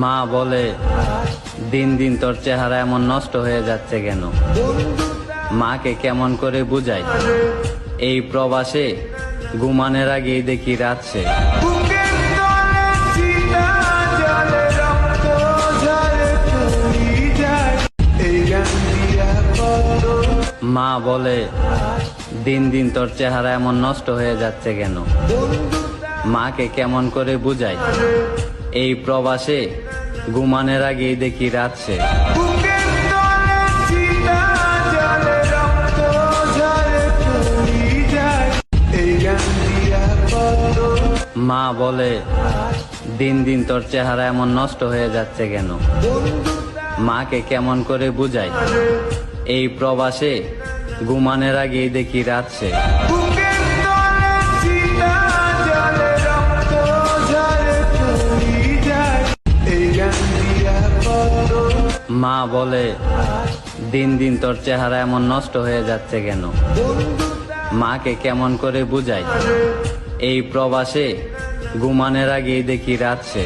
মা বলে, দিন দিন তোর চেহারা এমন নষ্ট হয়ে যাচ্ছে কেন? মাকে কেমন করে বুঝাই, এই প্রবাসে ঘুমানোর আগেই দেখি রাতছে। মা বলে, দিন দিন তোর চেহারা এমন নষ্ট হয়ে যাচ্ছে কেন? মাকে কেমন করে বুঝাই, এই প্রবাসে ঘুমানোর আগেই দেখি রাতছে। মা বলে, দিন দিন তোর চেহারা এমন নষ্ট হয়ে যাচ্ছে কেন? মাকে কেমন করে বুঝাই, এই প্রবাসে ঘুমানোর আগেই দেখি রাতছে। মা বলে, দিন দিন তোর চেহারা এমন নষ্ট হয়ে যাচ্ছে কেন? মাকে কেমন করে বুঝাই, এই প্রবাসে ঘুমানোর আগেই দেখি রাতছে।